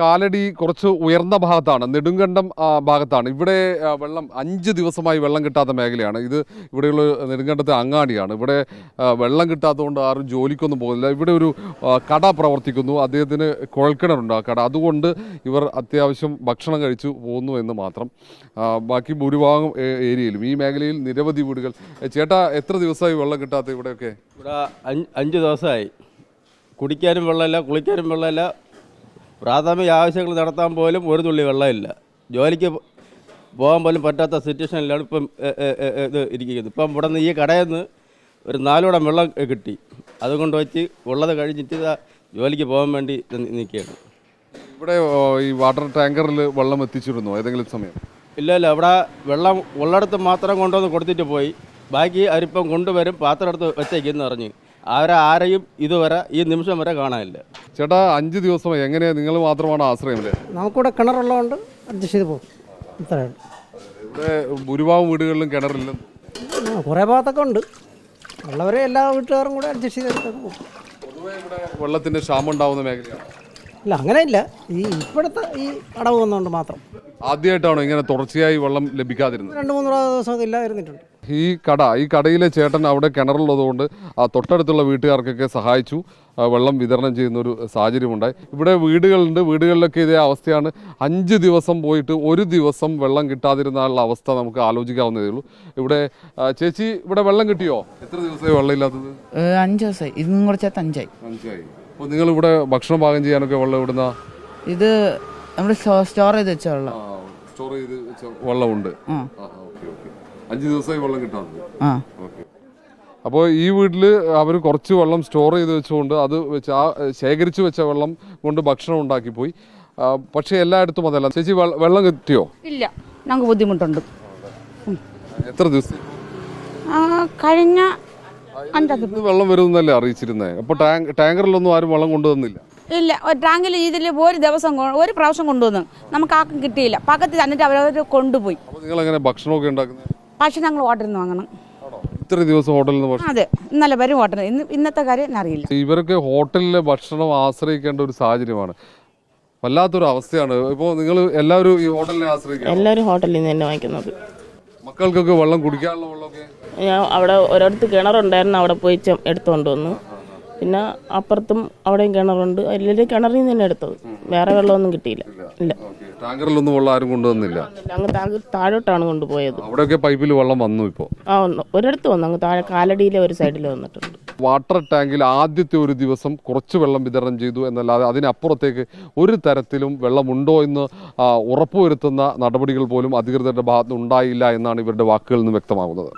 കാലടി കുറച്ച് ഉയർന്ന ഭാഗത്താണ്, നെടുങ്കണ്ടം ഭാഗത്താണ്. ഇവിടെ വെള്ളം 5 ദിവസമായി വെള്ളം കിട്ടാത്ത മേഖലയാണ്. ഇത് ഇവിടെയുള്ള നെടുങ്കണ്ടത്തെ അങ്ങാടിയാണ്. ഇവിടെ വെള്ളം കിട്ടാത്തതുകൊണ്ട് ആരും ജോലിക്കൊന്നും പോകുന്നില്ല. ഇവിടെ ഒരു കട പ്രവർത്തിക്കുന്നു, അദ്ദേഹത്തിന് കുഴൽക്കിണറുണ്ട് ആ കട. അതുകൊണ്ട് ഇവർ അത്യാവശ്യം ഭക്ഷണം കഴിച്ചു പോകുന്നു എന്ന് മാത്രം. ബാക്കി ഭൂരിഭാഗം ഏരിയയിലും ഈ മേഖലയിൽ നിരവധി വീടുകൾ. ചേട്ടാ, എത്ര ദിവസമായി വെള്ളം കിട്ടാത്ത ഇവിടെയൊക്കെ? ഇവിടെ 5 ദിവസമായി. കുടിക്കാനും വെള്ളമില്ല, കുളിക്കാനും വെള്ളമില്ല, പ്രാഥമിക ആവശ്യങ്ങൾ നടത്താൻ പോലും ഒരു തുള്ളി വെള്ളമില്ല. ജോലിക്ക് പോകാൻ പോലും പറ്റാത്ത സിറ്റുവേഷനിലാണ് ഇപ്പം ഇത് ഇരിക്കുന്നത്. ഇപ്പം ഇവിടെ നിന്ന് ഈ കടയിൽ നിന്ന് ഒരു 4 കുടം വെള്ളം കിട്ടി. അതുകൊണ്ട് വെച്ച് ഉള്ളത് കഴിഞ്ഞിട്ട് ജോലിക്ക് പോകാൻ വേണ്ടി നിൽക്കുകയാണ്. ഇവിടെ ഈ വാട്ടർ ടാങ്കറിൽ വെള്ളം എത്തിച്ചിരുന്നു ഏതെങ്കിലും സമയം? ഇല്ല, ഇവിടെ വെള്ളം ഉള്ളിടത്ത് മാത്രം കൊണ്ടുവന്ന് കൊടുത്തിട്ട് പോയി. ബാക്കി അവരിപ്പം കൊണ്ടുവരും, പാത്രം എടുത്ത് വെച്ചേക്കെന്ന് പറഞ്ഞു. ആരെയും ഇതുവരെ ഈ നിമിഷം വരെ കാണാനില്ല. ചേട്ടാ, 5 ദിവസമായി. എങ്ങനെയാ, നിങ്ങൾ മാത്രമാണ് ആശ്രയം അല്ലേ? നമുക്കിവിടെ കിണറുള്ളതുകൊണ്ട് അഡ്ജസ്റ്റ് ചെയ്ത് പോകും. ഇത്രയാണ്. ഇവിടെ ഭൂരിഭാഗം വീടുകളിലും കിണറില്ല. കുറേ ഭാഗത്തൊക്കെ ഉണ്ട്. ഉള്ളവരെ എല്ലാ വീട്ടുകാരും കൂടെ അഡ്ജസ്റ്റ് ചെയ്തെടുത്തൊക്കെ പോകും. പൊതുവെ ഇവിടെ വെള്ളത്തിൻ്റെ ക്ഷാമം ഉണ്ടാവുന്ന മേഖലയാണ്. ഇല്ല, അങ്ങനെയില്ല. ഈ ഇപ്പോഴത്തെ ഈ അടവ് വന്നുകൊണ്ട് മാത്രം. ആദ്യമായിട്ടാണോ ഇങ്ങനെ തുടർച്ചയായി വെള്ളം ലഭിക്കാതിരുന്നത്? 2-3 ദിവസം ഇല്ലാതിരുന്നിട്ടുണ്ട്. ഈ കടയിലെ ചേട്ടൻ അവിടെ കിണറുള്ളതുകൊണ്ട് ആ തൊട്ടടുത്തുള്ള വീട്ടുകാർക്കൊക്കെ സഹായിച്ചു വെള്ളം വിതരണം ചെയ്യുന്നൊരു സാഹചര്യമുണ്ടായി. ഇവിടെ വീടുകളുണ്ട്, വീടുകളിലൊക്കെ ഇതേ അവസ്ഥയാണ്. 5 ദിവസം പോയിട്ട് 1 ദിവസം വെള്ളം കിട്ടാതിരുന്നുള്ള അവസ്ഥ നമുക്ക് ആലോചിക്കാവുന്നതേ ഉള്ളൂ. ഇവിടെ ചേച്ചി, ഇവിടെ വെള്ളം കിട്ടിയോ? എത്ര ദിവസമായി വെള്ളം ഇല്ലാത്തത്? 5 ദിവസമായി. ഇന്നും കുറച്ച് 5ആയി. അപ്പോൾ നിങ്ങൾ ഇവിടെ ഭക്ഷണം പാകം ചെയ്യാനൊക്കെ വെള്ളം ഇവിടുന്ന? ഇത് നമ്മൾ സ്റ്റോർ ചെയ്ത് വെച്ച വെള്ളം. സ്റ്റോർ ചെയ്ത് വെച്ച വെള്ളമുണ്ട്. 5 ദിവസമായി വെള്ളം കിട്ടാത്തത്. അപ്പോൾ ഈ വീട്ടിൽ അവർ കുറച്ച് വെള്ളം സ്റ്റോർ ചെയ്ത് വെച്ചുകൊണ്ട് അത് വെച്ച് ശേഖരിച്ച് വെച്ച വെള്ളം കൊണ്ട് ഭക്ഷണം ഉണ്ടാക്കി പോയി. പക്ഷേ എല്ലായിടത്തും അതല്ല. ചേച്ചി, വെള്ളം കിട്ടിയോ? ഇല്ല, ഞങ്ങൾക്ക് ബുദ്ധിമുട്ടുണ്ട്. എത്ര ദിവസം കഴിഞ്ഞ വെള്ളം വരുന്നല്ലേ അറിയിച്ചിരുന്നേ? അപ്പോൾ ടാങ്കറിലൊന്നും ആരും വെള്ളം കൊണ്ടുവന്നില്ല? ഇല്ല, ടാങ്കിൽ ഇതിൽ ഒരു പ്രാവശ്യം കൊണ്ടുവന്നു. നമുക്ക് ആർക്കും കിട്ടിയില്ല. പക്കത്ത് തന്നിട്ട് അവരവർ കൊണ്ടുപോയി. അപ്പോൾ നിങ്ങൾ എങ്ങനെ ഭക്ഷണമൊക്കെ ഉണ്ടാക്കുന്നത്? പക്ഷെ ഞങ്ങൾ ഹോട്ടലിൽ നിന്ന് വാങ്ങണം. ഇത്ര ദിവസം ഹോട്ടലിൽ നിന്ന്? അതെ, ഇന്നലെ വരും ഹോട്ടലിൽ. ഇന്നത്തെ കാര്യം അറിയില്ല. ഇവരൊക്കെ ഹോട്ടലിലെ ഭക്ഷണം ആശ്രയിക്കേണ്ട ഒരു സാഹചര്യമാണ്. വല്ലാത്തൊരു അവസ്ഥയാണ്. ഇപ്പോൾ നിങ്ങൾ എല്ലാവരും ഈ ഹോട്ടലിനെ ആശ്രയിക്കുക? എല്ലാവരും ഹോട്ടലിൽ നിന്ന് തന്നെ വാങ്ങിക്കുന്നത്. മക്കൾക്കൊക്കെ വെള്ളം കുടിക്കാനുള്ള വെള്ളമൊക്കെ? ഞാൻ അവിടെ ഒരിടത്ത് കിണറുണ്ടായിരുന്നു, അവിടെ പോയി എടുത്തുകൊണ്ട് വന്നു. പിന്നെ അപ്പുറത്തും അവിടെയും കിണറുണ്ട്. എല്ലാവരും കിണറിൽ നിന്ന് തന്നെ എടുത്തത്. വേറെ വെള്ളമൊന്നും കിട്ടിയില്ല. ഇല്ല, ടാങ്കറിലൊന്നും വെള്ളം ആരും കൊണ്ടുവന്നില്ല. അങ്ങ് താഴോട്ടാണ് കൊണ്ടുപോയത്. അവിടെയൊക്കെ പൈപ്പിൽ വെള്ളം വന്നു. ഇപ്പോൾ ഒരിടത്ത് വന്നു, അങ്ങ് താഴെ കാലടിയിലെ ഒരു സൈഡിൽ വന്നിട്ടുണ്ട്. വാട്ടർ ടാങ്കിൽ ആദ്യത്തെ ഒരു ദിവസം കുറച്ച് വെള്ളം വിതരണം ചെയ്തു എന്നല്ലാതെ അതിനപ്പുറത്തേക്ക് ഒരു തരത്തിലും വെള്ളമുണ്ടോ എന്ന് ഉറപ്പുവരുത്തുന്ന നടപടികൾ പോലും അധികൃതരുടെ ഭാഗത്തുനിന്ന് ഉണ്ടായില്ല എന്നാണ് ഇവരുടെ വാക്കുകളിൽ നിന്ന് വ്യക്തമാകുന്നത്.